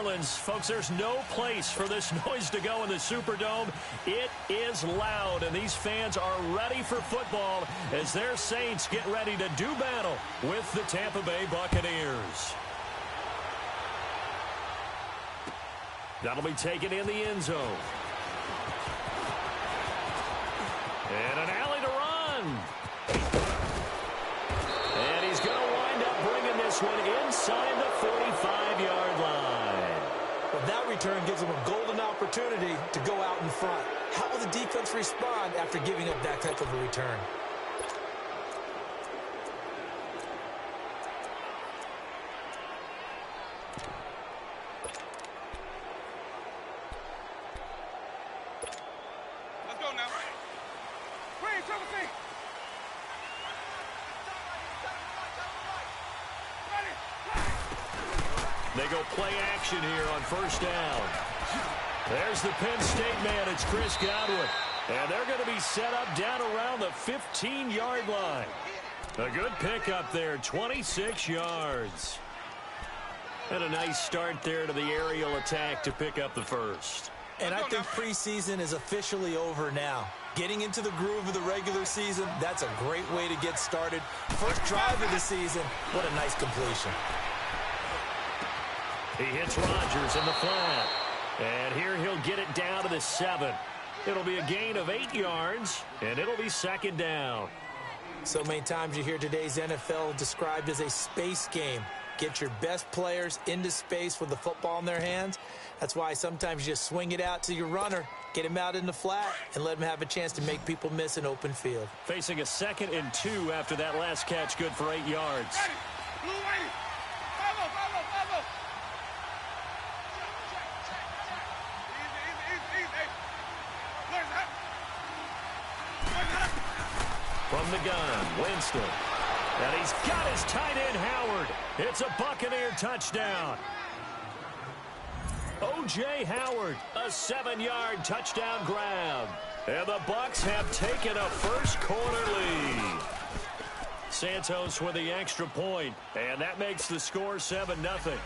Orleans. Folks, there's no place for this noise to go in the Superdome. It is loud, and these fans are ready for football as their Saints get ready to do battle with the Tampa Bay Buccaneers. That'll be taken in the end zone. And an alley to run. And he's going to wind up bringing this one inside the 45-yard line. Well, that return gives them a golden opportunity to go out in front. How will the defense respond after giving up that type of a return? They go play action here on first down. There's the Penn State man. It's Chris Godwin. And they're going to be set up down around the 15-yard line. A good pickup there, 26 yards. And a nice start there to the aerial attack to pick up the first. And I think preseason is officially over now. Getting into the groove of the regular season, that's a great way to get started. First drive of the season, what a nice completion. He hits Rodgers in the flat. And here he'll get it down to the 7. It'll be a gain of 8 yards, and it'll be second down. So many times you hear today's NFL described as a space game. Get your best players into space with the football in their hands. That's why sometimes you just swing it out to your runner, get him out in the flat, and let him have a chance to make people miss an open field. Facing a 2nd and 2 after that last catch, good for 8 yards. From the gun, Winston. And he's got his tight end, Howard. It's a Buccaneer touchdown. O.J. Howard, a 7-yard touchdown grab. And the Bucs have taken a first-quarter lead. Santos with the extra point, and that makes the score 7-0.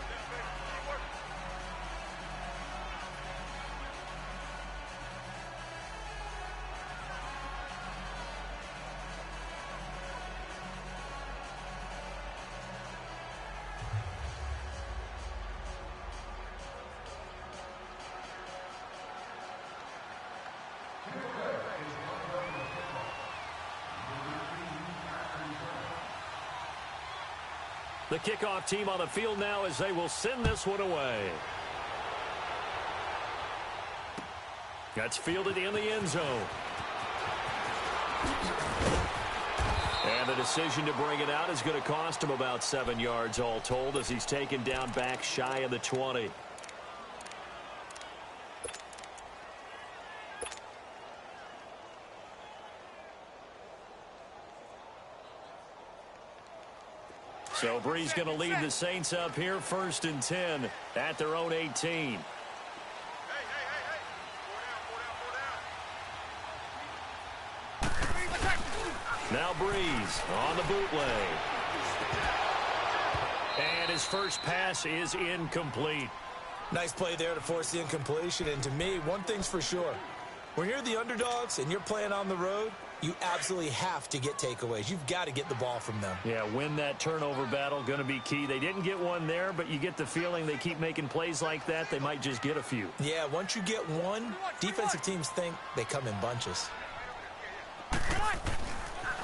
The kickoff team on the field now as they will send this one away. That's fielded in the end zone. And the decision to bring it out is going to cost him about 7 yards all told as he's taken down back shy of the 20. So Bree's going to lead the Saints up here, 1st and 10 at their own 18. Now Breeze on the bootleg. And his first pass is incomplete. Nice play there to force the incompletion. And to me, one thing's for sure. When you're the underdogs and you're playing on the road, you absolutely have to get takeaways. You've got to get the ball from them. Yeah, win that turnover battle, going to be key. They didn't get one there, but you get the feeling they keep making plays like that, they might just get a few. Yeah, once you get one, defensive teams think they come in bunches.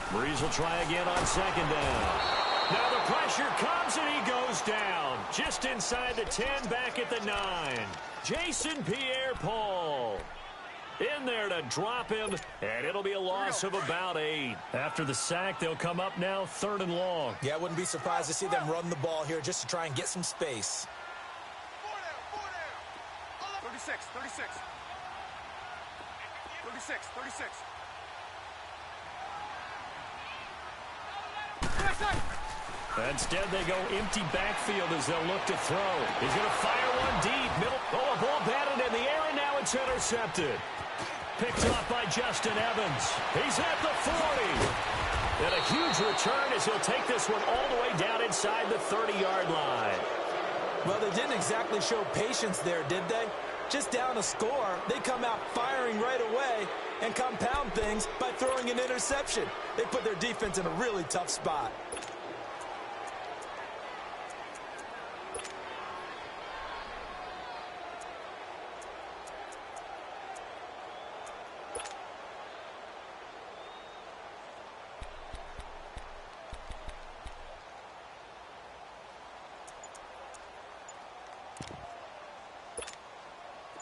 Breeze will try again on 2nd down. Now the pressure comes and he goes down. Just inside the 10, back at the 9. Jason Pierre-Paul in there to drop him, and it'll be a loss of about 8. After the sack, they'll come up now 3rd and long. Yeah, I wouldn't be surprised to see them run the ball here just to try and get some space. 36. Instead, they go empty backfield as they'll look to throw. He's going to fire one deep. Middle. Oh, a ball batted in the air, and now it's intercepted. Picked off by Justin Evans. He's at the 40. And a huge return as he'll take this one all the way down inside the 30-yard line. Well, they didn't exactly show patience there, did they? Just down a score, they come out firing right away and compound things by throwing an interception. They put their defense in a really tough spot.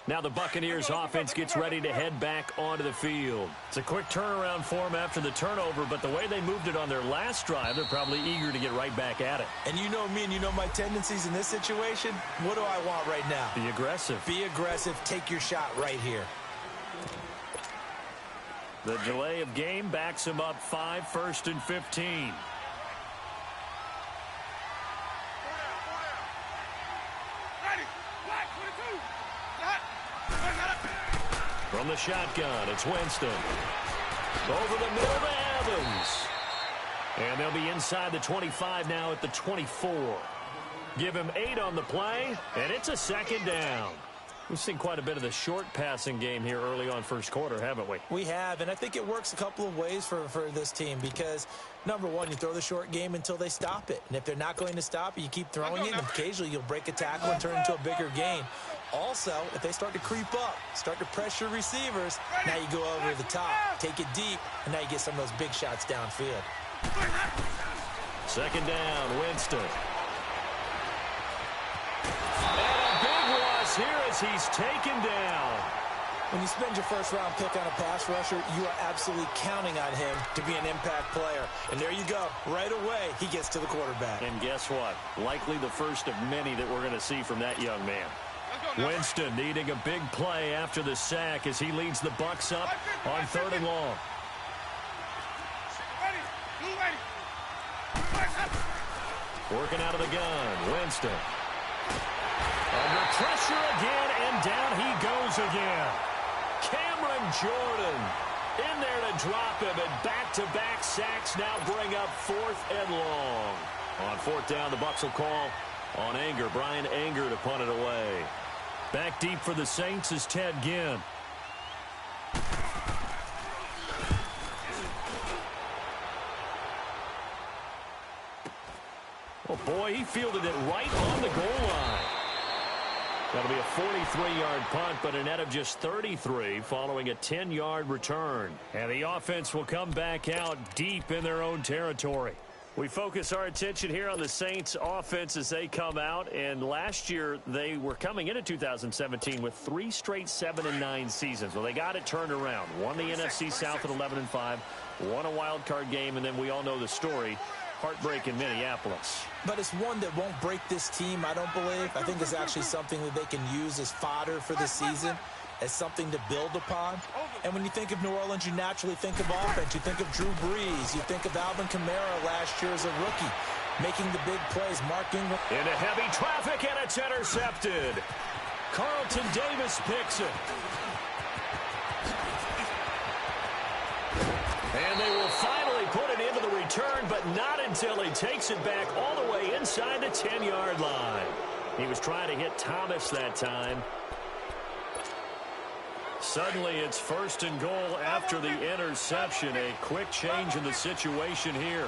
Now the Buccaneers offense gets ready to head back onto the field. It's a quick turnaround for them after the turnover, but the way they moved it on their last drive, they're probably eager to get right back at it. And you know me and you know my tendencies in this situation. What do I want right now? Be aggressive. Be aggressive. Take your shot right here. The delay of game backs him up 5, 1st and 15. From the shotgun, it's Winston. Over the middle to Evans. And they'll be inside the 25 now at the 24. Give him 8 on the play, and it's a 2nd down. We've seen quite a bit of the short passing game here early on first quarter, haven't we? We have, and I think it works a couple of ways for this team because, number one, you throw the short game until they stop it. And if they're not going to stop it, you keep throwing it, and occasionally you'll break a tackle and turn into a bigger gain. Also, if they start to creep up, start to pressure receivers, now you go over the top, take it deep, and now you get some of those big shots downfield. 2nd down, Winston. Here as he's taken down. When you spend your first-round pick on a pass rusher, you are absolutely counting on him to be an impact player. And there you go. Right away, he gets to the quarterback. And guess what? Likely the first of many that we're going to see from that young man. Winston needing a big play after the sack as he leads the Bucs up on 3rd and long. Working out of the gun, Winston. Under pressure again, and down he goes again. Cameron Jordan in there to drop him, and back-to-back sacks now bring up 4th and long. On 4th down, the Bucs will call on Anger. Brian Anger to punt it away. Back deep for the Saints is Ted Ginn. Oh, boy, he fielded it right on the goal line. That'll be a 43-yard punt, but a net of just 33 following a 10-yard return. And the offense will come back out deep in their own territory. We focus our attention here on the Saints offense as they come out. And last year, they were coming into 2017 with 3 straight 7-9 seasons. Well, they got it turned around. Won the NFC South at 11-5, won a wild card game, and then we all know the story. Heartbreak in Minneapolis. But it's one that won't break this team, I don't believe. I think it's actually something that they can use as fodder for the season, as something to build upon. And when you think of New Orleans, you naturally think of offense. You think of Drew Brees. You think of Alvin Kamara last year as a rookie, making the big plays. Mark Ingram. Into heavy traffic, and it's intercepted. Carlton Davis picks it. And they will finally put it into the return, but not until he takes it back all the way inside the 10-yard line. He was trying to hit Thomas that time. Suddenly, it's 1st and goal after the interception. A quick change in the situation here.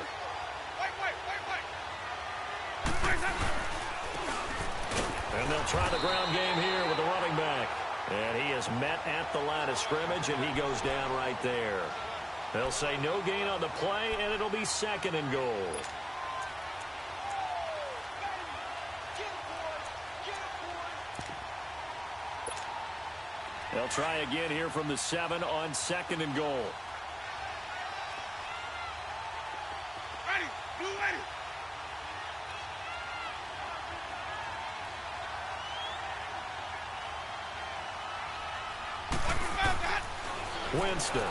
And they'll try the ground game here with the running back. And he is met at the line of scrimmage, and he goes down right there. They'll say no gain on the play, and it'll be 2nd and goal. They'll try again here from the 7 on 2nd and goal. Winston.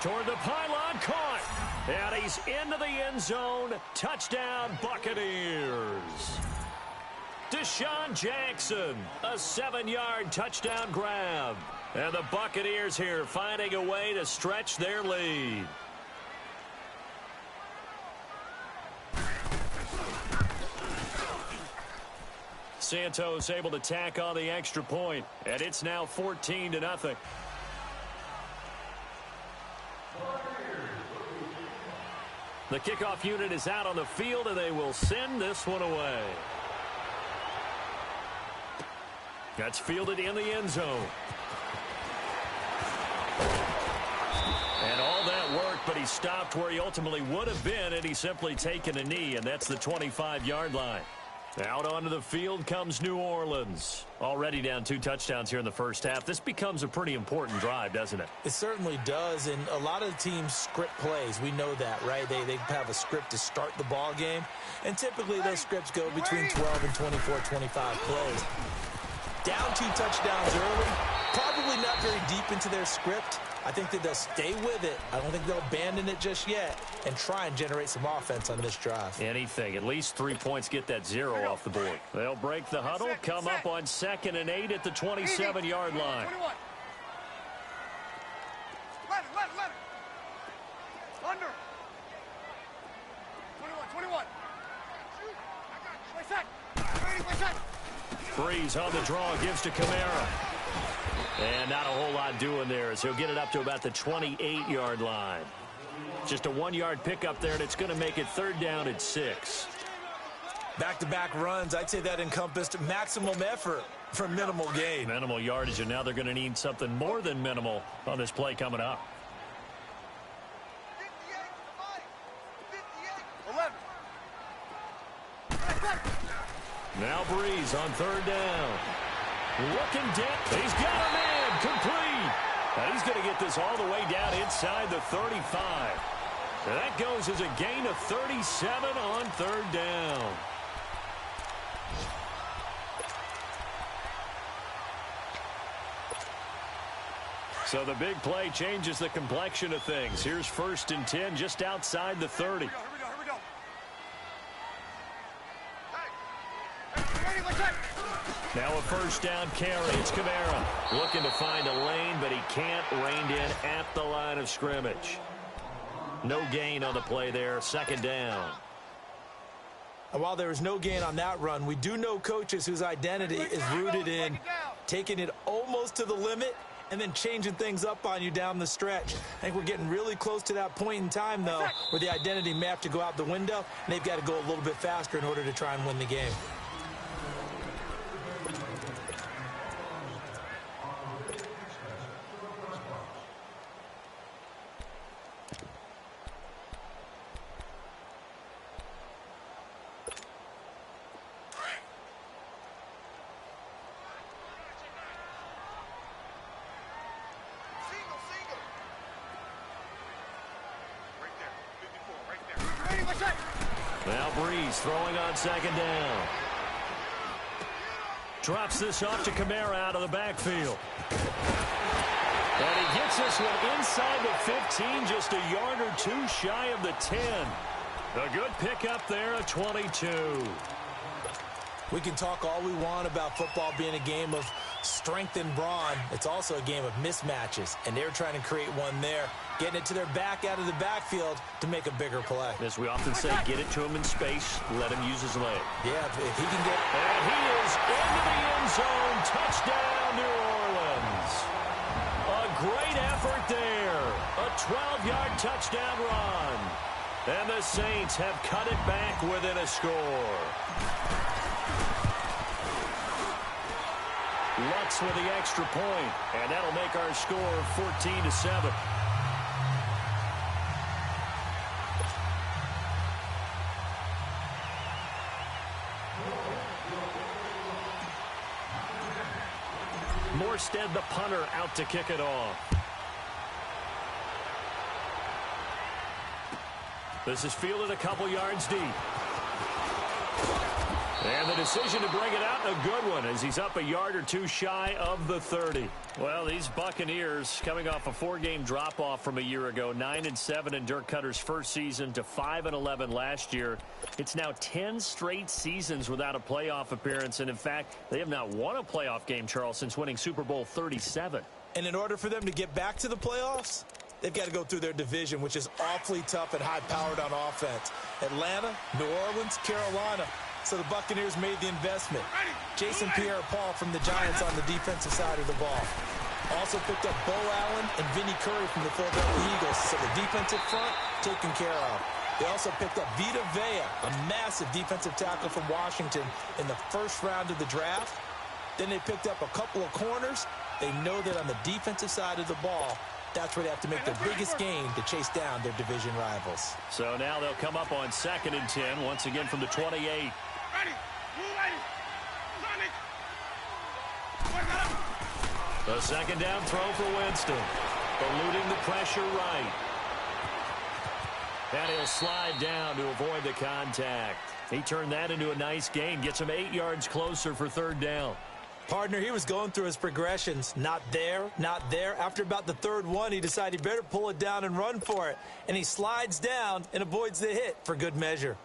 Toward the pylon, caught. And he's into the end zone. Touchdown, Buccaneers. Deshaun Jackson, a 7-yard touchdown grab. And the Buccaneers here finding a way to stretch their lead. Santos able to tack on the extra point, and it's now 14-0. The kickoff unit is out on the field, and they will send this one away. That's fielded in the end zone. And all that work, but he stopped where he ultimately would have been, and he's simply taken a knee, and that's the 25-yard line. Out onto the field comes New Orleans. Already down 2 touchdowns here in the first half. This becomes a pretty important drive, doesn't it? It certainly does, and a lot of teams script plays. We know that, right? They have a script to start the ball game, and typically those scripts go between 12 and 24, 25 plays. Down 2 touchdowns early, probably not very deep into their script. I think that they'll stay with it. I don't think they'll abandon it just yet and try and generate some offense on this drive. Anything. At least 3 points get that 0 off the board. They'll break the huddle, come up on 2nd and 8 at the 27-yard line. Let it. Under. 21. Play set. Breeze on the draw, gives to Kamara. And not a whole lot doing there as he'll get it up to about the 28-yard line. Just a 1-yard pickup there, and it's going to make it 3rd down at 6. Back-to-back runs, I'd say that encompassed maximum effort for minimal gain. Minimal yardage, and now they're going to need something more than minimal on this play coming up. 58. Now Breeze on 3rd down. Looking down. He's got a man complete. And he's going to get this all the way down inside the 35. And that goes as a gain of 37 on 3rd down. So the big play changes the complexion of things. Here's 1st and 10 just outside the 30. Here we go. Now a 1st down carry. It's Kamara looking to find a lane, but he can't. Reined in at the line of scrimmage. No gain on the play there. 2nd down. And while there is no gain on that run, we do know coaches whose identity is rooted in taking it almost to the limit and then changing things up on you down the stretch. I think we're getting really close to that point in time, though, where the identity may have to go out the window, and they've got to go a little bit faster in order to try and win the game. Now Breeze throwing on 2nd down. Drops this off to Kamara out of the backfield. And he gets this one inside the 15, just a yard or 2 shy of the 10. A good pickup there, a 22. We can talk all we want about football being a game of strength and brawn. It's also a game of mismatches, and they're trying to create one there, getting it to their back out of the backfield to make a bigger play. As we often say, get it to him in space, let him use his leg. Yeah, if he can get... And he is into the end zone. Touchdown, New Orleans. A great effort there. A 12-yard touchdown run. And the Saints have cut it back within a score. Lutz with the extra point, and that'll make our score 14-7. Morstead, the punter, out to kick it off. This is fielded a couple yards deep. And the decision to bring it out, a good one, as he's up a yard or 2 shy of the 30. Well, these Buccaneers coming off a 4-game drop-off from a year ago, 9-7 in Dirk Cutter's first season to 5-11 last year. It's now 10 straight seasons without a playoff appearance, and in fact, they have not won a playoff game, Charles, since winning Super Bowl 37. And in order for them to get back to the playoffs, they've got to go through their division, which is awfully tough and high-powered on offense. Atlanta, New Orleans, Carolina. So the Buccaneers made the investment. Jason Pierre-Paul from the Giants on the defensive side of the ball. Also picked up Bo Allen and Vinnie Curry from the Philadelphia Eagles. So the defensive front taken care of. They also picked up Vita Vea, a massive defensive tackle from Washington in the first round of the draft. Then they picked up a couple of corners. They know that on the defensive side of the ball, that's where they have to make their biggest game to chase down their division rivals. So now they'll come up on 2nd and 10, once again from the 28. Ready. Move ready. The second down throw for Winston. Eluding the pressure right. And he'll slide down to avoid the contact. He turned that into a nice gain. Gets him 8 yards closer for 3rd down. Partner, he was going through his progressions. Not there, not there. After about the 3rd one, he decided he better pull it down and run for it. And he slides down and avoids the hit for good measure.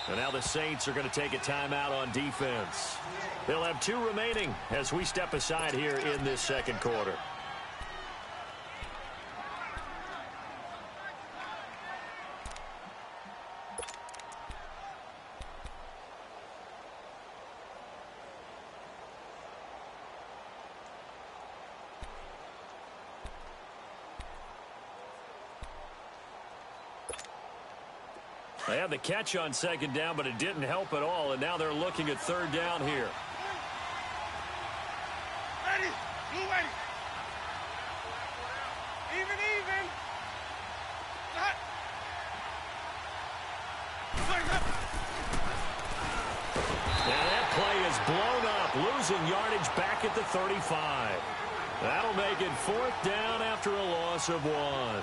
And now the Saints are going to take a timeout on defense. They'll have 2 remaining as we step aside here in this 2nd quarter. They had the catch on 2nd down, but it didn't help at all, and now they're looking at 3rd down here. Ready. Move ready. Even. Hot. And that play is blown up, losing yardage back at the 35. That'll make it 4th down after a loss of 1.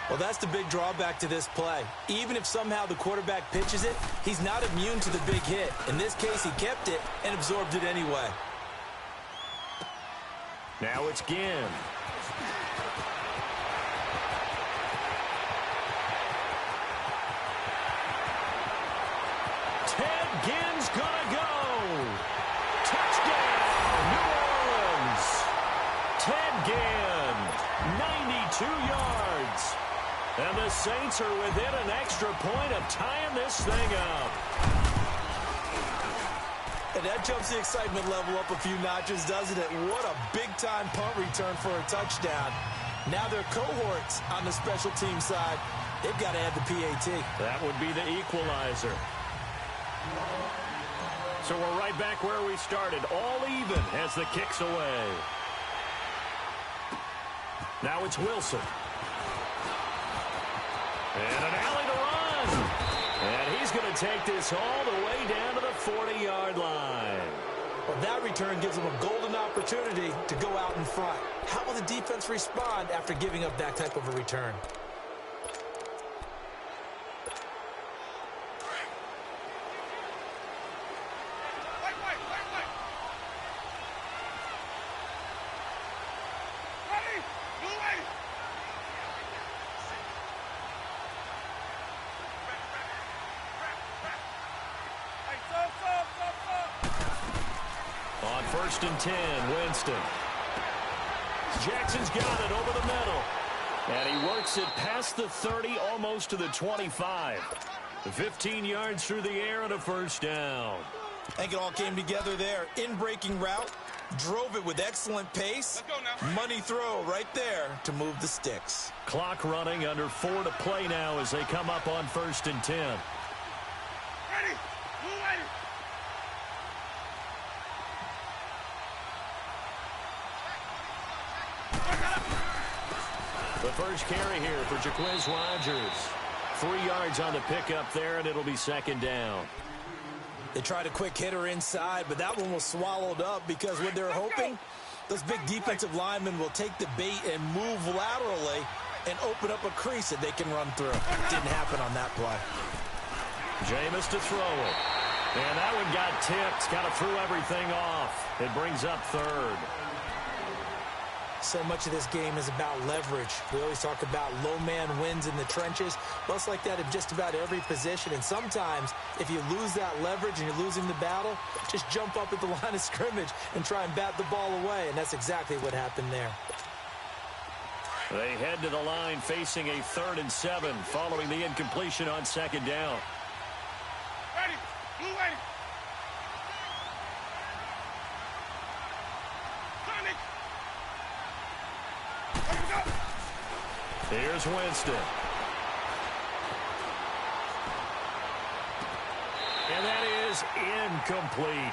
Well, that's the big drawback to this play. Even if somehow the quarterback pitches it, he's not immune to the big hit. In this case, he kept it and absorbed it anyway. Now it's Ginn. Ted Ginn's gonna go. Touchdown, New Orleans. Ted Ginn, 92 yards. And the Saints are within an extra point of tying this thing up. And that jumps the excitement level up a few notches, doesn't it? What a big-time punt return for a touchdown. Now their cohorts on the special team side, they've got to add the PAT. That would be the equalizer. So we're right back where we started, all even as the kick's away. Now it's Wilson. And an alley to run. And he's going to take this all the way down to the 40-yard line. Well, that return gives them a golden opportunity to go out in front. How will the defense respond after giving up that type of a return? On 1st and 10, Winston. Jackson's got it over the middle. And he works it past the 30, almost to the 25. 15 yards through the air and a 1st down. I think it all came together there. In-breaking route, drove it with excellent pace. Money throw right there to move the sticks. Clock running, under 4 to play now as they come up on 1st and 10. Ready. Move ready. The first carry here for Jaquiz Rodgers. 3 yards on the pickup there, and it'll be 2nd down. They tried a quick hitter inside, but that one was swallowed up because what they're hoping, those big defensive linemen will take the bait and move laterally and open up a crease that they can run through. Didn't happen on that play. Jameis to throw it. And that one got tipped, kind of threw everything off. It brings up 3rd. So much of this game is about leverage. We always talk about low man wins in the trenches. Well, it's like that in just about every position. And sometimes, if you lose that leverage and you're losing the battle, just jump up at the line of scrimmage and try and bat the ball away. And that's exactly what happened there. They head to the line facing a 3rd and 7 following the incompletion on 2nd down. Ready. Blue ready. Sonic. Here we go. Here's Winston. And that is incomplete.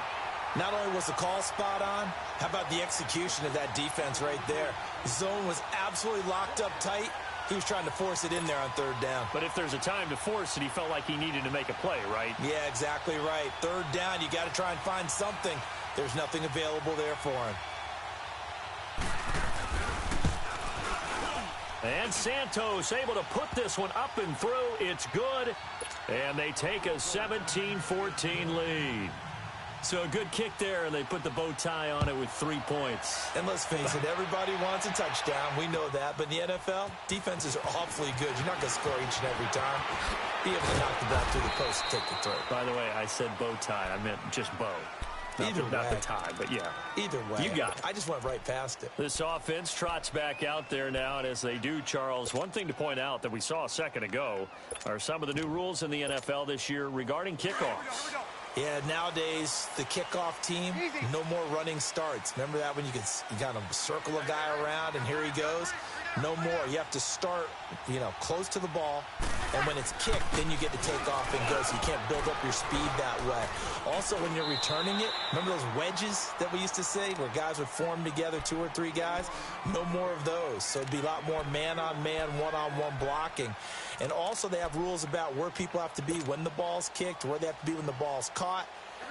Not only was the call spot on, how about the execution of that defense right there? The zone was absolutely locked up tight. He was trying to force it in there on 3rd down. But if there's a time to force it, he felt like he needed to make a play, right? Yeah, exactly right. 3rd down, you got to try and find something. There's nothing available there for him. And Santos able to put this one up and through. It's good. And they take a 17-14 lead. So a good kick there, and they put the bow tie on it with 3 points. And let's face it, everybody wants a touchdown. We know that. But in the NFL, defenses are awfully good. You're not going to score each and every time. Be able to knock the ball through the post and take the throw. By the way, I said bow tie. I meant just bow. Not the tie, but yeah. Either way. You got it. I just went right past it. This offense trots back out there now, and as they do, Charles, one thing to point out that we saw a second ago are some of the new rules in the NFL this year regarding kickoffs. Yeah, nowadays, the kickoff team, no more running starts. Remember that when you kind of circle a guy around and here he goes? No more. You have to start, close to the ball. And when it's kicked, then you get to take off and go, so you can't build up your speed that way. Also, when you're returning it, remember those wedges that we used to say where guys would form together, 2 or 3 guys? No more of those. So it'd be a lot more man-on-man, one-on-one blocking. And also they have rules about where people have to be when the ball's kicked, where they have to be when the ball's caught.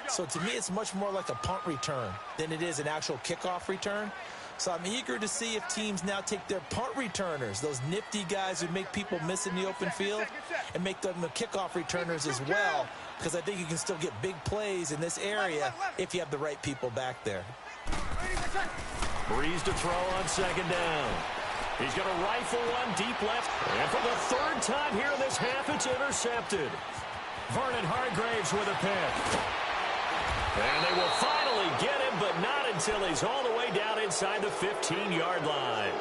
So to me, it's much more like a punt return than it is an actual kickoff return. So I'm eager to see if teams now take their punt returners, those nifty guys who make people miss in the open field, and make them the kickoff returners as well, because I think you can still get big plays in this area if you have the right people back there. Breeze to throw on 2nd down. He's going to rifle one deep left. And for the 3rd time here in this half, it's intercepted. Vernon Hargraves with a pick. And they will finally get him, but not until he's all the way down inside the 15-yard line.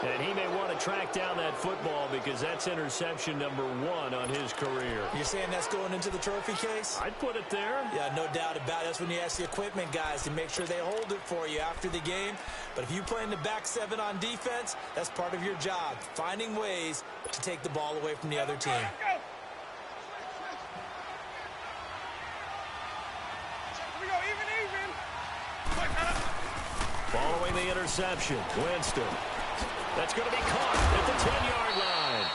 And he may want to track down that football because that's interception number 1 on his career. You're saying that's going into the trophy case? I'd put it there. Yeah, no doubt about it. That's when you ask the equipment guys to make sure they hold it for you after the game. But if you play in the back 7 on defense, that's part of your job, finding ways to take the ball away from the other team. Following the interception, Winston. That's going to be caught at the 10-yard line.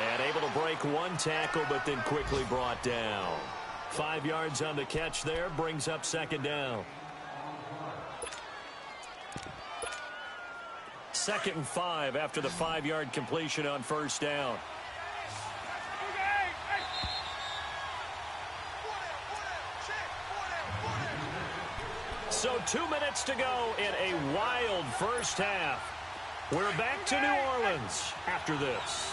And able to break 1 tackle, but then quickly brought down. 5 yards on the catch there, brings up 2nd down. 2nd and 5 after the 5-yard completion on 1st down. So 2 minutes to go in a wild first half. We're back to New Orleans after this.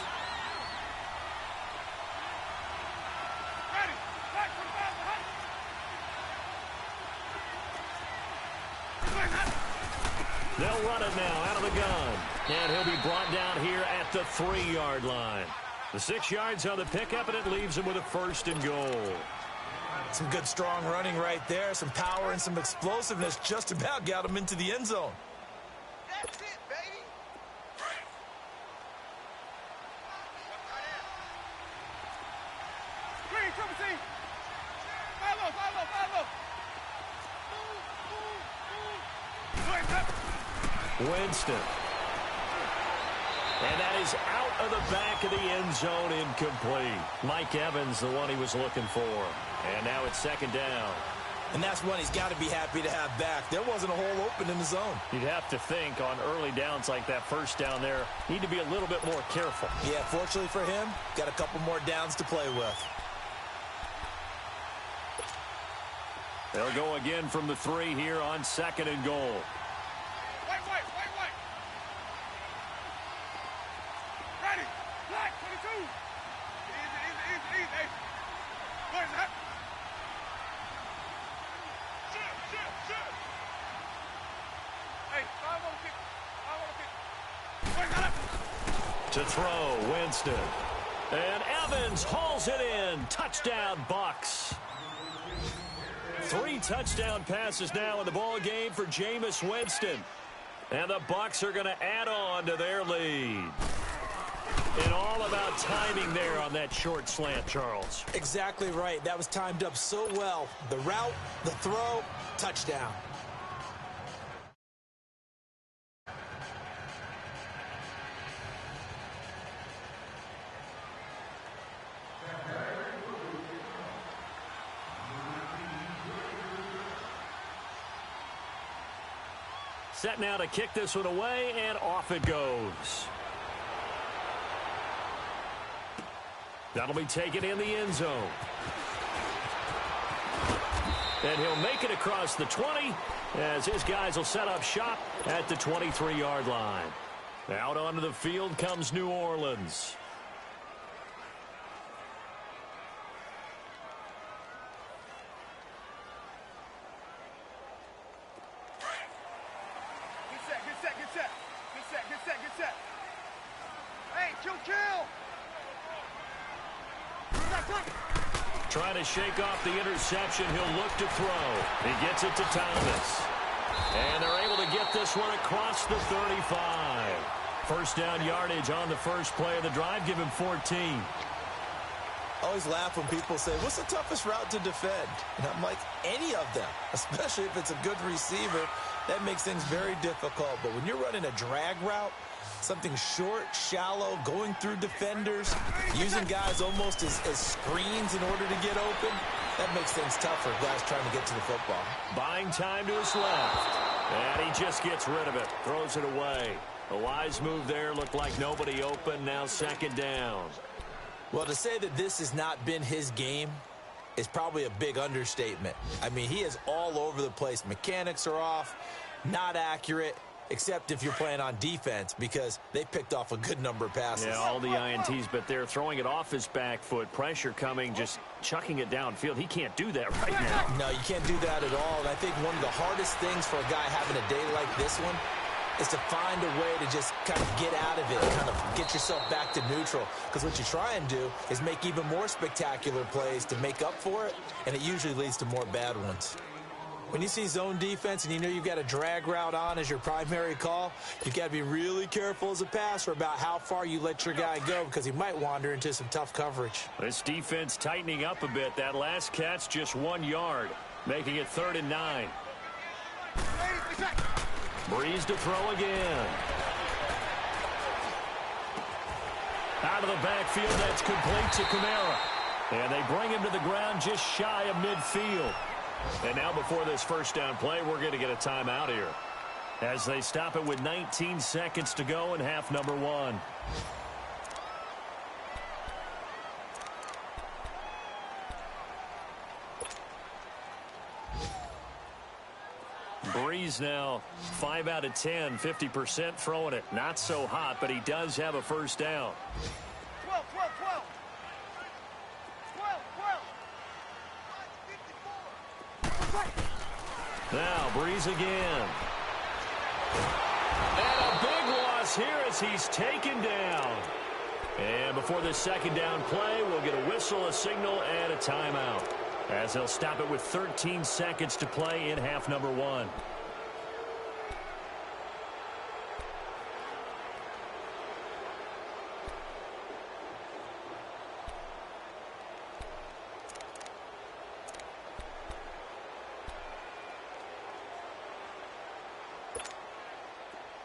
They'll run it now out of the gun. And he'll be brought down here at the 3-yard line. The 6 yards on the pickup, and it leaves him with a 1st and goal. Some good, strong running right there. Some power and some explosiveness just about got him into the end zone. That's it, baby. Green, triple C. Follow. Winston. And that is out of the back of the end zone, incomplete. Mike Evans, the one he was looking for. And now it's 2nd down. And that's one he's got to be happy to have back. There wasn't a hole open in the zone. You'd have to think on early downs like that 1st down there, need to be a little bit more careful. Yeah, fortunately for him, got a couple more downs to play with. They'll go again from the 3 here on 2nd and goal. Wait. To throw, Winston. And Evans hauls it in. Touchdown, Bucks. 3 touchdown passes now in the ball game for Jameis Winston. And the Bucks are going to add on to their lead. And all about timing there on that short slant, Charles. Exactly right. That was timed up so well. The route, the throw, touchdown. Set now to kick this one away, and off it goes. That'll be taken in the end zone. And he'll make it across the 20 as his guys will set up shop at the 23-yard line. Out onto the field comes New Orleans. Trying to shake off the interception. He'll look to throw. He gets it to Thomas. And they're able to get this one across the 35. First down yardage on the first play of the drive. Give him 14. I always laugh when people say, what's the toughest route to defend? And I'm like, any of them, especially if it's a good receiver. That makes things very difficult. But when you're running a drag route, something short, shallow, going through defenders, using guys almost as screens in order to get open, that makes things tougher, guys trying to get to the football. Buying time to his left. And he just gets rid of it, throws it away. A wise move there, looked like nobody open, now second down. Well, to say that this has not been his game is probably a big understatement. I mean, he is all over the place. Mechanics are off, not accurate, except if you're playing on defense, because they picked off a good number of passes. Yeah, all the INTs, but they're throwing it off his back foot. Pressure coming, just chucking it downfield. He can't do that right now. No, you can't do that at all. And I think one of the hardest things for a guy having a day like this one is to find a way to just kind of get out of it, kind of get yourself back to neutral. Because what you try and do is make even more spectacular plays to make up for it, and it usually leads to more bad ones. When you see zone defense and you know you've got a drag route on as your primary call, you've got to be really careful as a passer about how far you let your guy go, because he might wander into some tough coverage. This defense tightening up a bit. That last catch just 1 yard, making it 3rd and 9. Breeze to throw again. Out of the backfield, that's complete to Kamara. And they bring him to the ground just shy of midfield. And now before this first down play, we're going to get a timeout here as they stop it with 19 seconds to go in half number 1. Breeze now 5 out of 10, 50% throwing it. Not so hot, but he does have a first down. 12, 12, 12. 12, 12. Now Breeze again. And a big loss here as he's taken down. And before this second down play, we'll get a whistle, a signal, and a timeout, as they'll stop it with 13 seconds to play in half number 1.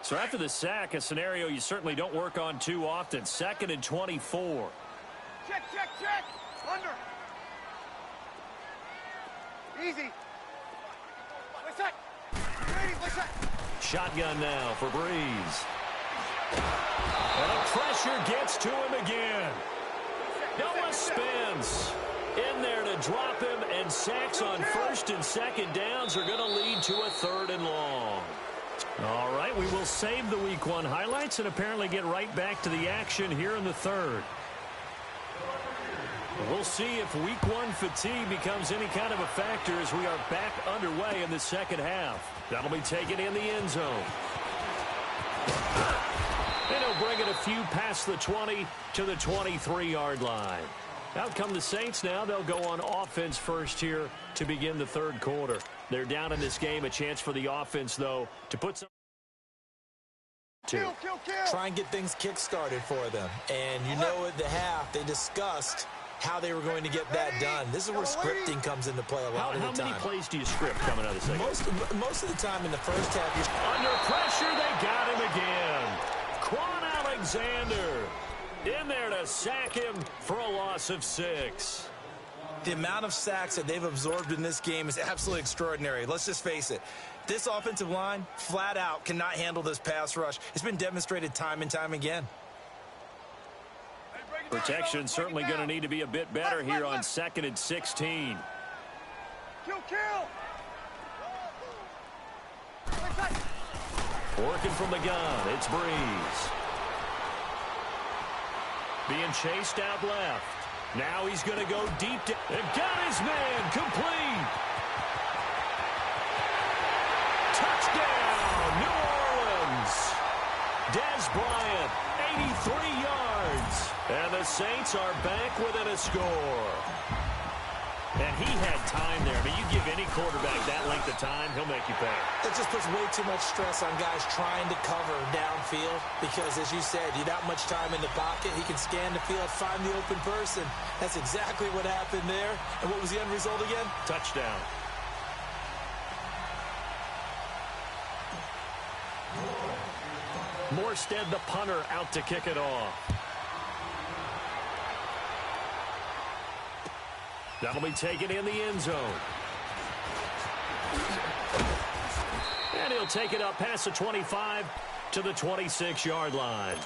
So after the sack, a scenario you certainly don't work on too often. 2nd and 24. Check, check, check. Under. Easy. Let's set. Ready, let's set. Shotgun now for Breeze. And the pressure gets to him again. Noah spins in there to drop him, and sacks on 1st and 2nd downs are going to lead to a 3rd and long. All right, we will save the Week 1 highlights and apparently get right back to the action here in the 3rd. We'll see if week one fatigue becomes any kind of a factor as we are back underway in the second half. That'll be taken in the end zone. And he'll bring it a few past the 20 to the 23-yard line. Out come the Saints now. They'll go on offense first here to begin the third quarter. They're down in this game. A chance for the offense, though, to put some... Kill. Try and get things kick-started for them. And you know at the half, they discussed how they were going to get that done. This is where scripting comes into play a lot of the time. How many plays do you script coming out of the second? Most of the time in the first half, you're... Under pressure, they got him again. Quan Alexander in there to sack him for a loss of 6. The amount of sacks that they've absorbed in this game is absolutely extraordinary. Let's just face it. This offensive line, flat out, cannot handle this pass rush. It's been demonstrated time and time again. Protection certainly going to need to be a bit better here on 2nd and 16. Kill. Working from the gun, it's Breeze. Being chased out left. Now he's going to go deep. And got his man complete. Touchdown, New Orleans. Dez Bryant, 83 yards. And the Saints are back within a score. And he had time there. I mean, you give any quarterback that length of time, he'll make you pay. It just puts way too much stress on guys trying to cover downfield because, as you said, you that much time in the pocket, he can scan the field, find the open person. That's exactly what happened there. And what was the end result again? Touchdown. Morstead, the punter, out to kick it off. That'll be taken in the end zone. And he'll take it up past the 25 to the 26-yard line.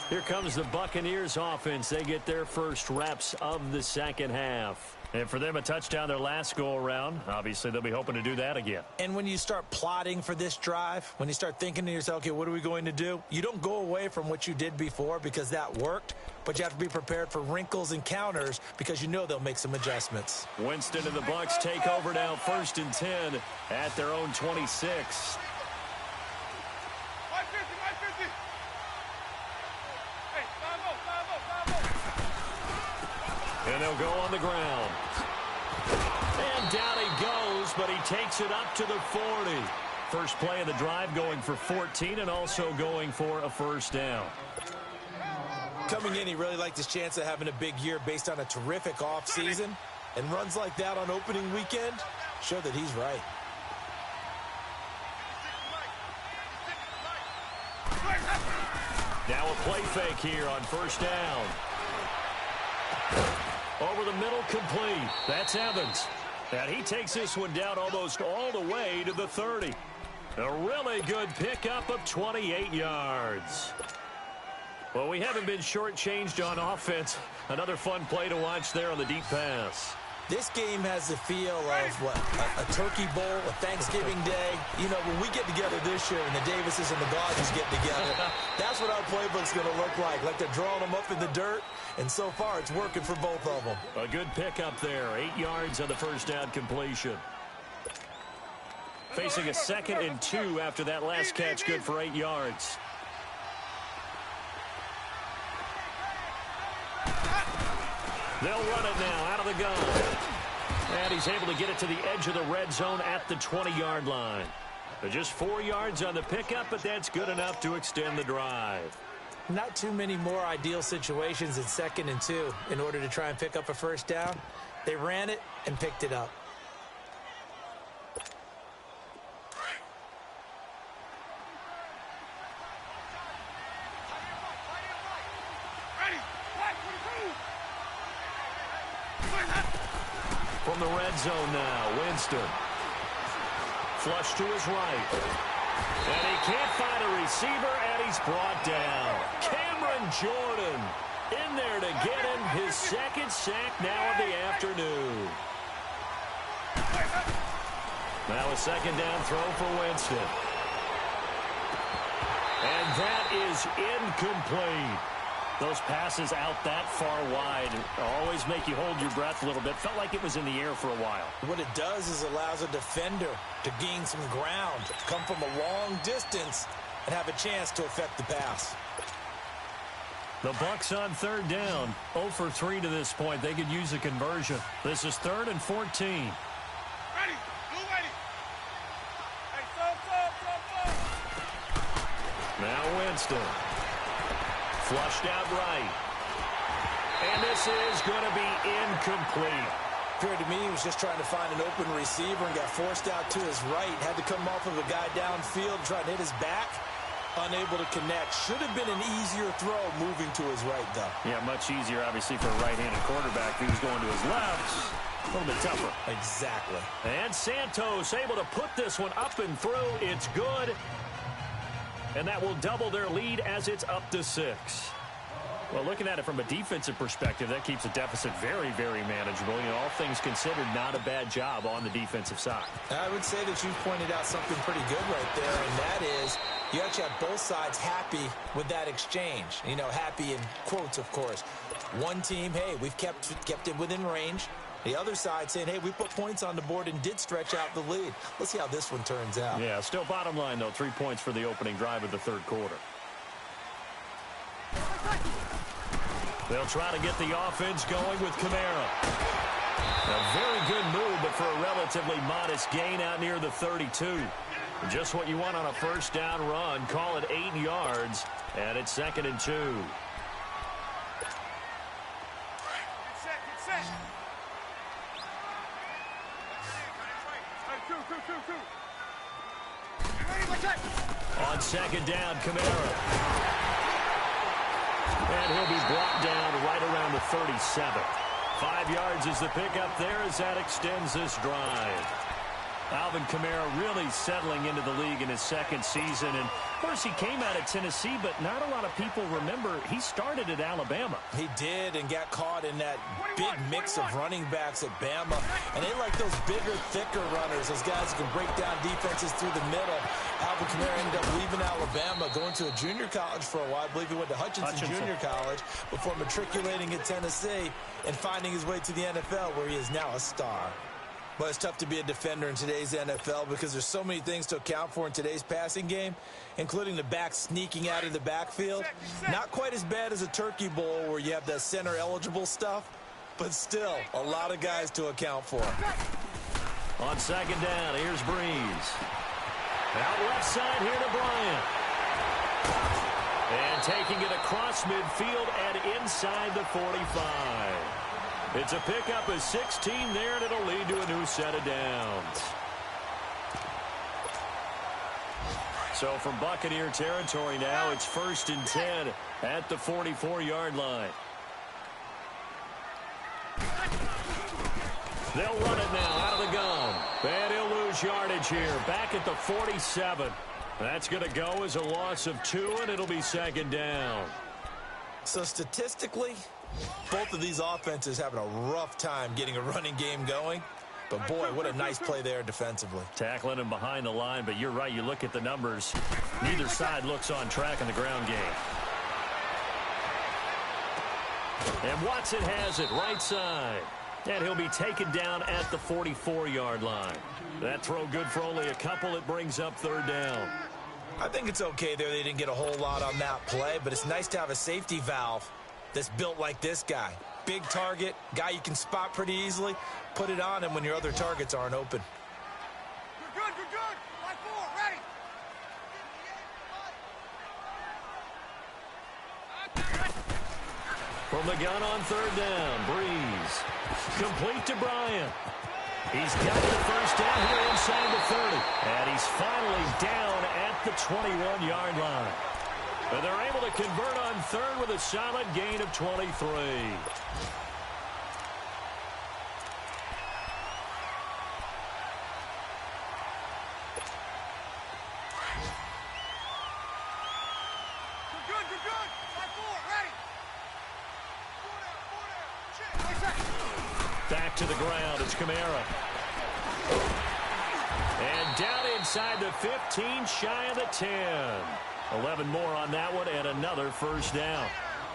Here comes the Buccaneers offense. They get their first reps of the second half. And for them, a touchdown their last go-around. Obviously, they'll be hoping to do that again. And when you start plotting for this drive, when you start thinking to yourself, okay, what are we going to do? You don't go away from what you did before because that worked, but you have to be prepared for wrinkles and counters because you know they'll make some adjustments. Winston and the Bucs take over now, 1st and 10 at their own 26. And they'll go on the ground. And down he goes, but he takes it up to the 40. First play of the drive going for 14 and also going for a first down. Coming in, he really liked his chance of having a big year based on a terrific offseason. And runs like that on opening weekend show that he's right. Now a play fake here on first down. Over the middle, complete. That's Evans. And he takes this one down almost all the way to the 30. A really good pickup of 28 yards. Well, we haven't been shortchanged on offense. Another fun play to watch there on the deep pass. This game has the feel of, what, a turkey bowl, a Thanksgiving day. You know, when we get together this year and the Davises and the Dodgers get together, that's what our playbook's going to look like. Like they're drawing them up in the dirt, and so far it's working for both of them. A good pickup there. 8 yards on the first down completion. Facing a 2nd and 2 after that last catch, good for 8 yards. They'll run it now out of the gun. And he's able to get it to the edge of the red zone at the 20-yard line. Just 4 yards on the pickup, but that's good enough to extend the drive. Not too many more ideal situations in 2nd and 2 in order to try and pick up a first down. They ran it and picked it up. From the red zone now, Winston. Flush to his right. And he can't find a receiver, and he's brought down. Cameron Jordan in there to get him his 2nd sack now of the afternoon. Now a 2nd down throw for Winston. And that is incomplete. Those passes out that far wide always make you hold your breath a little bit. Felt like it was in the air for a while. What it does is allows a defender to gain some ground, come from a long distance, and have a chance to affect the pass. The Bucs on third down. 0 for 3 to this point. They could use a conversion. This is 3rd and 14. Ready. Go ready. Hey, stop. Now Winston. Flushed out right. And this is going to be incomplete. Appeared to me he was just trying to find an open receiver and got forced out to his right. Had to come off of a guy downfield, trying to hit his back. Unable to connect. Should have been an easier throw moving to his right, though. Yeah, much easier, obviously, for a right-handed quarterback who's going to his left. A little bit tougher. Exactly. And Santos able to put this one up and through. It's good. And that will double their lead as it's up to 6. Well, looking at it from a defensive perspective, that keeps the deficit very, very manageable. You know, all things considered, not a bad job on the defensive side. I would say that you pointed out something pretty good right there, and that is you actually have both sides happy with that exchange. You know, happy in quotes, of course. One team, hey, we've kept it within range. The other side saying, hey, we put points on the board and did stretch out the lead. Let's see how this one turns out. Yeah, still bottom line, though, 3 points for the opening drive of the third quarter. They'll try to get the offense going with Kamara. A very good move, but for a relatively modest gain out near the 32. Just what you want on a first down run. Call it 8 yards, and it's 2nd and 2. Get set. On 2nd down, Kamara. And he'll be brought down right around the 37. 5 yards is the pickup there as that extends this drive. Alvin Kamara really settling into the league in his 2nd season. And, of course, he came out of Tennessee, but not a lot of people remember he started at Alabama. He did and got caught in that big mix of running backs at Bama. And they like those bigger, thicker runners, those guys who can break down defenses through the middle. Alvin Kamara ended up leaving Alabama, going to a junior college for a while. I believe he went to Hutchinson Junior College before matriculating at Tennessee and finding his way to the NFL, where he is now a star. Well, it's tough to be a defender in today's NFL because there's so many things to account for in today's passing game, including the back sneaking out of the backfield. Not quite as bad as a turkey bowl where you have that center-eligible stuff, but still a lot of guys to account for. On 2nd down, here's Breeze. Out left side here to Bryant. And taking it across midfield and inside the 45. It's a pickup of 16 there, and it'll lead to a new set of downs. So from Buccaneer territory now, it's 1st and 10 at the 44-yard line. They'll run it now out of the gun. And he'll lose yardage here. Back at the 47. That's going to go as a loss of 2, and it'll be 2nd down. So statistically, both of these offenses having a rough time getting a running game going. But, boy, what a nice play there defensively. Tackling him behind the line, but you're right. You look at the numbers. Neither side looks on track in the ground game. And Watson has it right side. And he'll be taken down at the 44-yard line. That throw good for only a couple. It brings up 3rd down. I think it's okay there. They didn't get a whole lot on that play, but it's nice to have a safety valve that's built like this guy. Big target, guy you can spot pretty easily. Put it on him when your other targets aren't open. You're good. Line 4, ready. From the gun on 3rd down, Breeze. Complete to Bryant. He's got the first down here inside the 30. And he's finally down at the 21-yard line. And they're able to convert on 3rd with a solid gain of 23. You're good. Line 4, ready. Back to the ground. It's Kamara. And down inside the 15, shy of the 10. 11 more on that one, and another first down.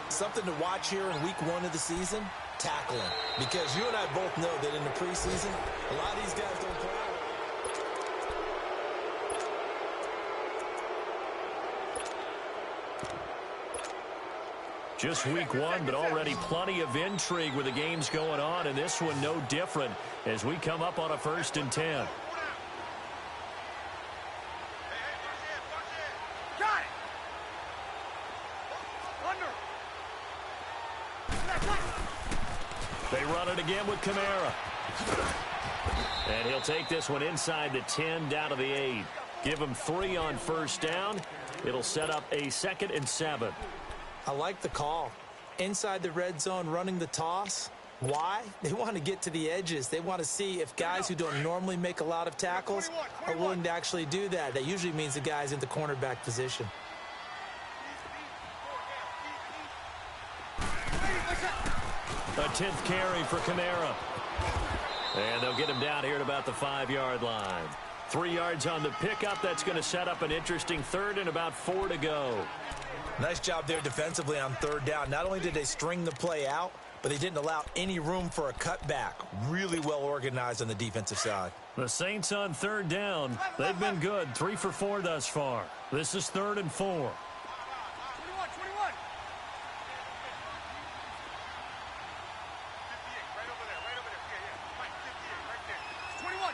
Something to watch here in week 1 of the season, tackling. Because you and I both know that in the preseason, a lot of these guys don't play. Just week 1, but already plenty of intrigue with the games going on, and this one no different as we come up on a 1st and 10. Got it. Under. They run it again with Kamara. And he'll take this one inside the 10 down to the 8. Give him 3 on 1st down. It'll set up a 2nd and 7. I like the call. Inside the red zone running the toss. Why? They want to get to the edges. They want to see if guys who don't normally make a lot of tackles are willing to actually do that. That usually means the guy's in the cornerback position. A 10th carry for Kamara. And they'll get him down here at about the 5-yard line. 3 yards on the pickup. That's going to set up an interesting 3rd and about 4 to go. Nice job there defensively on 3rd down. Not only did they string the play out, but they didn't allow any room for a cutback. Really well organized on the defensive side. The Saints on 3rd down. They've been good. 3 for 4 thus far. This is 3rd and 4.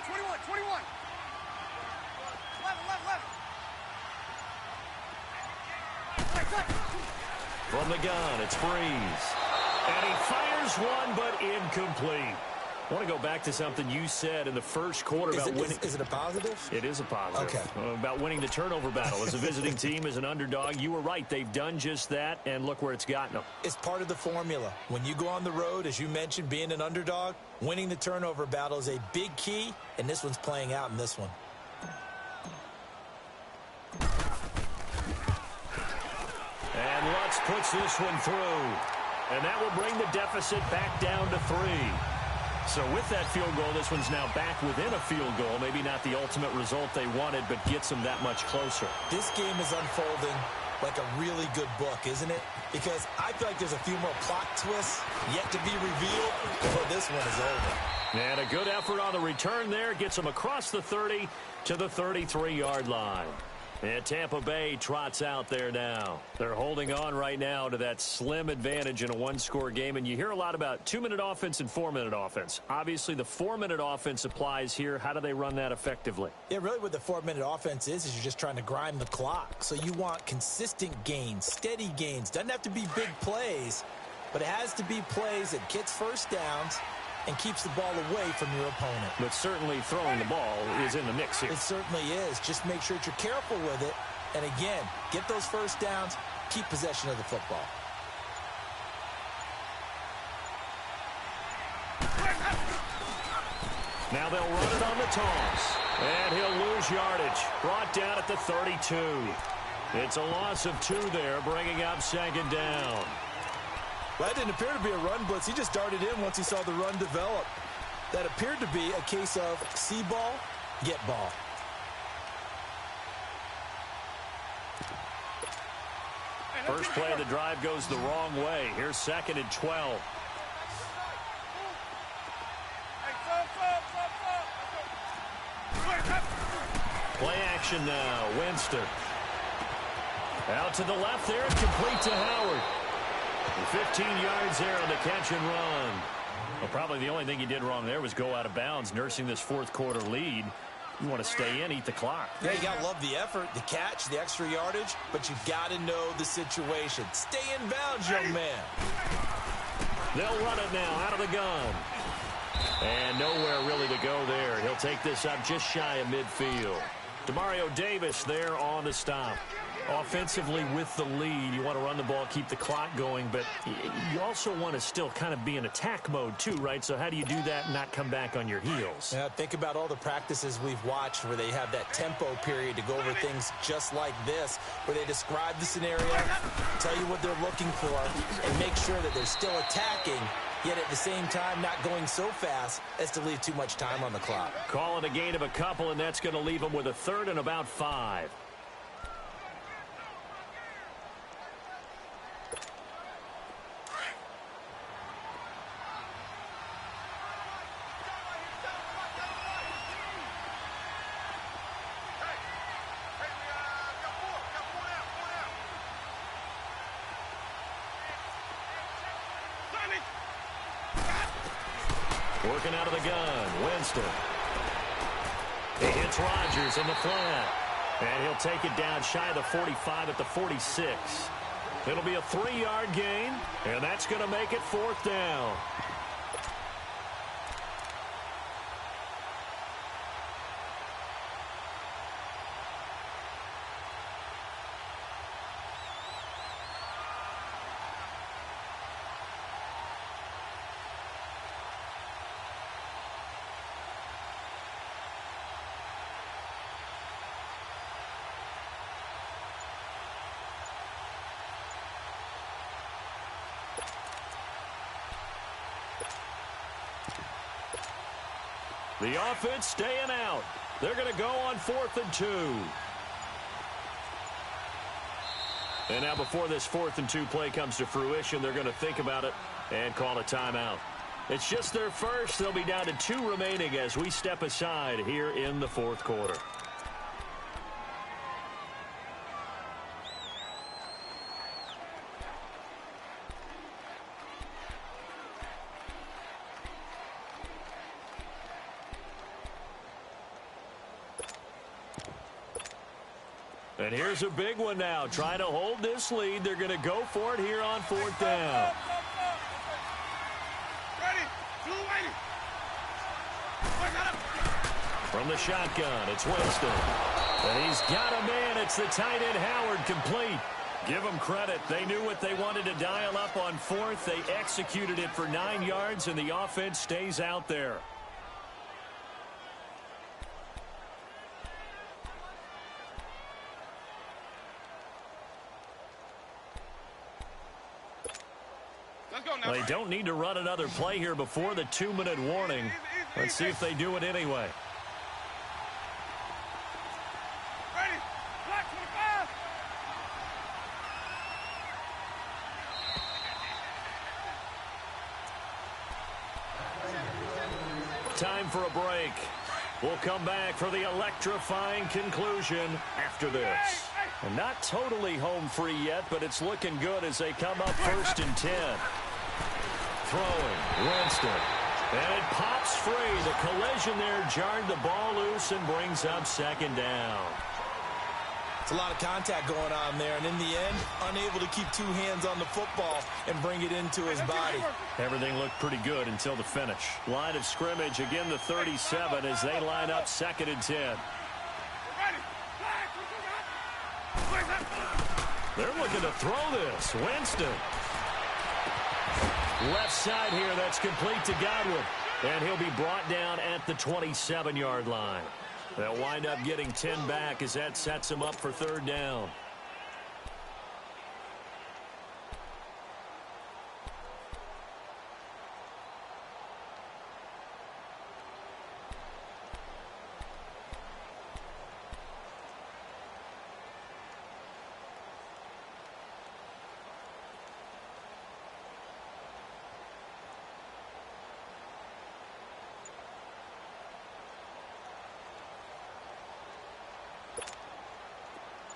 21. 21. 11. From the gun, it's Breeze. And he fires one, but incomplete. I want to go back to something you said in the first quarter about winning. Is it a positive? It is a positive. Okay. About winning the turnover battle. As a visiting team, as an underdog, you were right. They've done just that, and look where it's gotten them. It's part of the formula. When you go on the road, as you mentioned, being an underdog, winning the turnover battle is a big key, and this one's playing out in this one. And Lutz puts this one through. And that will bring the deficit back down to 3. So with that field goal, this one's now back within a field goal. Maybe not the ultimate result they wanted, but gets them that much closer. This game is unfolding like a really good book, isn't it? Because I feel like there's a few more plot twists yet to be revealed before this one is over. And a good effort on the return there. Gets them across the 30 to the 33-yard line. And Tampa Bay trots out there now. They're holding on right now to that slim advantage in a one-score game. And you hear a lot about 2-minute offense and 4-minute offense. Obviously, the 4-minute offense applies here. How do they run that effectively? Yeah, really what the 4-minute offense is you're just trying to grind the clock. So you want consistent gains, steady gains. Doesn't have to be big plays, but it has to be plays that gets first downs and keeps the ball away from your opponent. But certainly throwing the ball is in the mix here. It certainly is. Just make sure that you're careful with it. And again, get those first downs, keep possession of the football. Now they'll run it on the toss. And he'll lose yardage. Brought down at the 32. It's a loss of 2 there, bringing up 2nd down. Well, that didn't appear to be a run blitz. He just darted in once he saw the run develop. That appeared to be a case of see ball, get ball. First play of the drive goes the wrong way. Here's 2nd and 12. Play action now. Winston. Out to the left there and complete to Howard. 15 yards there on the catch and run. Well, probably the only thing he did wrong there was go out of bounds, nursing this fourth quarter lead. You want to stay in, eat the clock. Yeah, you got to love the effort, the catch, the extra yardage, but you got to know the situation. Stay in bounds, young man. They'll run it now out of the gun. And nowhere really to go there. He'll take this up just shy of midfield. Demario Davis there on the stop. Offensively with the lead, you want to run the ball, keep the clock going, but you also want to still kind of be in attack mode too, right? So how do you do that and not come back on your heels? Yeah, think about all the practices we've watched where they have that tempo period to go over things just like this, where they describe the scenario, tell you what they're looking for, and make sure that they're still attacking, yet at the same time not going so fast as to leave too much time on the clock. Calling a gain of a couple, and that's going to leave them with a 3rd and about 5. Working out of the gun, Winston. He hits Rodgers in the flat. And he'll take it down shy of the 45 at the 46. It'll be a 3-yard gain, and that's going to make it 4th down. The offense staying out. They're going to go on 4th and 2. And now before this 4th and 2 play comes to fruition, they're going to think about it and call a timeout. It's just their first. They'll be down to 2 remaining as we step aside here in the 4th quarter. And here's a big one now. Trying to hold this lead. They're going to go for it here on 4th down. Ready. Two waiting. From the shotgun, it's Winston. And he's got a man. It's the tight end Howard, complete. Give them credit. They knew what they wanted to dial up on 4th. They executed it for 9 yards, and the offense stays out there. They don't need to run another play here before the 2-minute warning. Let's see if they do it anyway. Ready. Black 25. Time for a break. We'll come back for the electrifying conclusion after this. And not totally home free yet, but it's looking good as they come up 1st and 10. Throwing, Winston. And it pops free. The collision there jarred the ball loose and brings up 2nd down. It's a lot of contact going on there, and in the end, unable to keep 2 hands on the football and bring it into his body. Everything looked pretty good until the finish. Line of scrimmage, again the 37 as they line up 2nd and 10. They're looking to throw this. Winston. Left side here, that's complete to Godwin. And he'll be brought down at the 27-yard line. They'll wind up getting 10 back as that sets him up for 3rd down.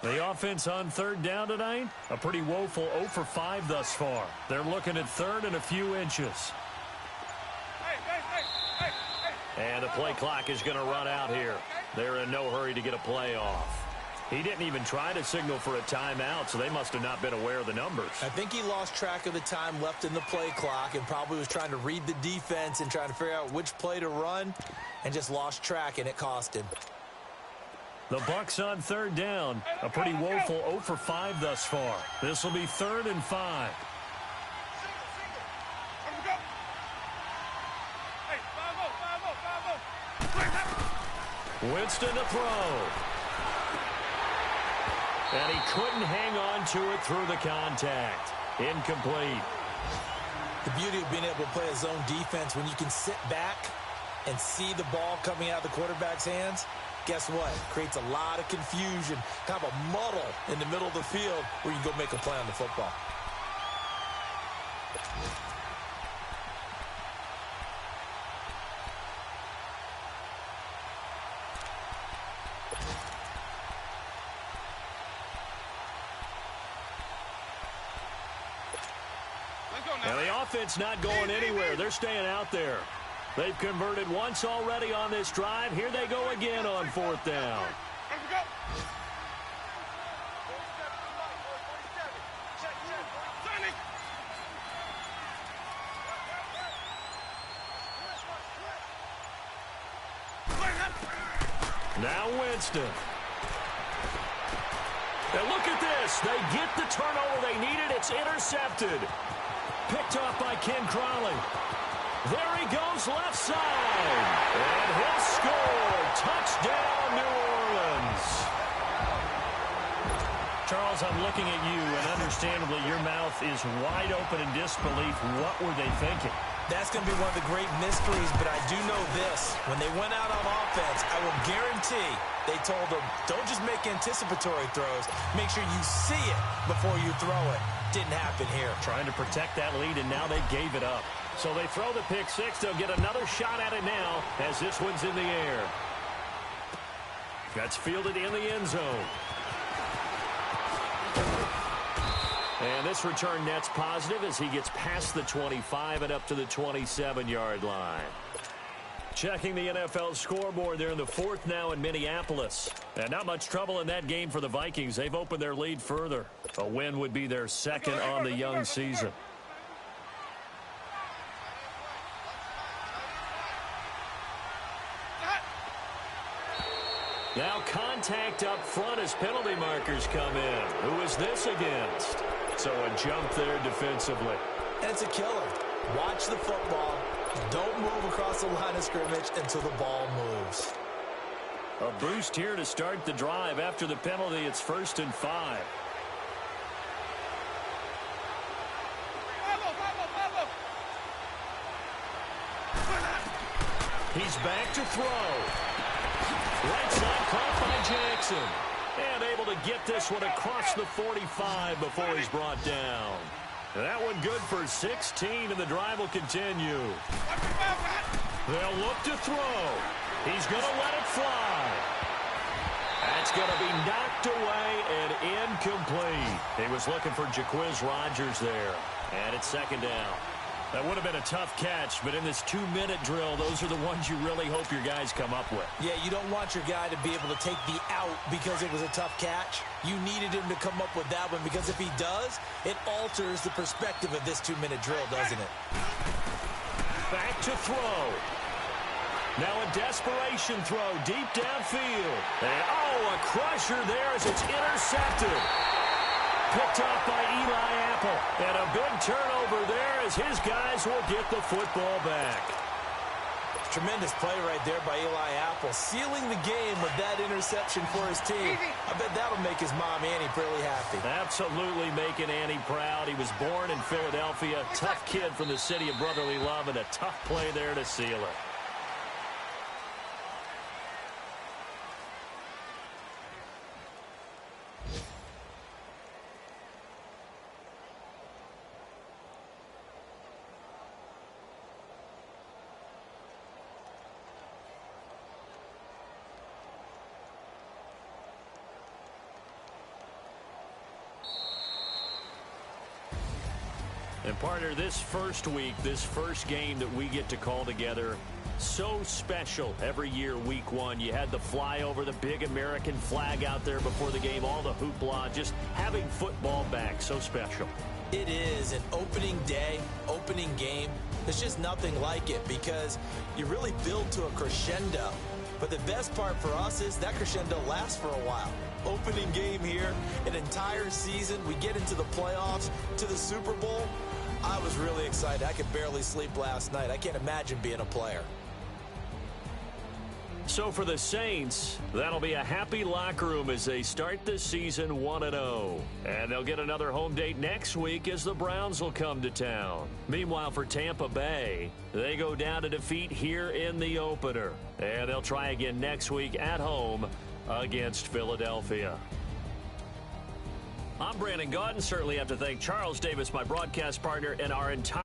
The offense on 3rd down tonight, a pretty woeful 0 for 5 thus far. They're looking at 3rd and a few inches. And the play clock is going to run out here. They're in no hurry to get a play off. He didn't even try to signal for a timeout, so they must have not been aware of the numbers. I think he lost track of the time left in the play clock and probably was trying to read the defense and trying to figure out which play to run and just lost track, and it cost him. The Bucs on 3rd down. A pretty woeful 0 for 5 thus far. This will be 3rd and 5. Winston to throw. And he couldn't hang on to it through the contact. Incomplete. The beauty of being able to play a zone defense when you can sit back and see the ball coming out of the quarterback's hands. Guess what? Creates a lot of confusion, kind of a muddle in the middle of the field where you can go make a play on the football. Now the offense not going anywhere. They're staying out there. They've converted once already on this drive. Here they go again on fourth down. Now Winston. And look at this. They get the turnover they needed. It's intercepted. Picked off by Ken Crowley. There he goes left side. And he'll score. Touchdown, New Orleans. Charles, I'm looking at you, and understandably your mouth is wide open in disbelief. What were they thinking? That's going to be one of the great mysteries, but I do know this. When they went out on offense, I will guarantee they told them, don't just make anticipatory throws. Make sure you see it before you throw it. Didn't happen here. Trying to protect that lead, and now they gave it up. So they throw the pick six. They'll get another shot at it now as this one's in the air. That's fielded in the end zone. And this return net's positive as he gets past the 25 and up to the 27-yard line. Checking the NFL scoreboard, they're in the fourth now in Minneapolis. And not much trouble in that game for the Vikings. They've opened their lead further. A win would be their second on the young season. Now contact up front as penalty markers come in. Who is this against? So a jump there defensively. And it's a killer. Watch the football. Don't move across the line of scrimmage until the ball moves. A boost here to start the drive. After the penalty, it's 1st and 5. He's back to throw. Right side caught by Jackson. And able to get this one across the 45 before he's brought down. That one good for 16, and the drive will continue. They'll look to throw. He's going to let it fly. That's going to be knocked away and incomplete. He was looking for Jaquiz Rodgers there. And it's 2nd down. That would have been a tough catch, but in this 2-minute drill, those are the ones you really hope your guys come up with. Yeah, you don't want your guy to be able to take the out because it was a tough catch. You needed him to come up with that one because if he does, it alters the perspective of this 2-minute drill, doesn't it? Back to throw. Now a desperation throw deep downfield. And, a crusher there as it's intercepted. Picked off by Eli Apple. And a big turnover there as his guys will get the football back. Tremendous play right there by Eli Apple, sealing the game with that interception for his team. I bet that'll make his mom, Annie, really happy. Absolutely making Annie proud. He was born in Philadelphia. Tough kid from the city of brotherly love, and a tough play there to seal it. And partner, this first week, this first game that we get to call together, so special every year, week one. You had the flyover, the big American flag out there before the game, all the hoopla, just having football back, so special. It is an opening day, opening game. There's just nothing like it because you really build to a crescendo. But the best part for us is that crescendo lasts for a while. Opening game here, an entire season. We get into the playoffs, to the Super Bowl. I was really excited. I could barely sleep last night. I can't imagine being a player. So for the Saints, that'll be a happy locker room as they start the season 1-0. And they'll get another home date next week as the Browns will come to town. Meanwhile, for Tampa Bay, they go down to defeat here in the opener. And they'll try again next week at home against Philadelphia. I'm Brandon Gaudin. Certainly have to thank Charles Davis, my broadcast partner, and our entire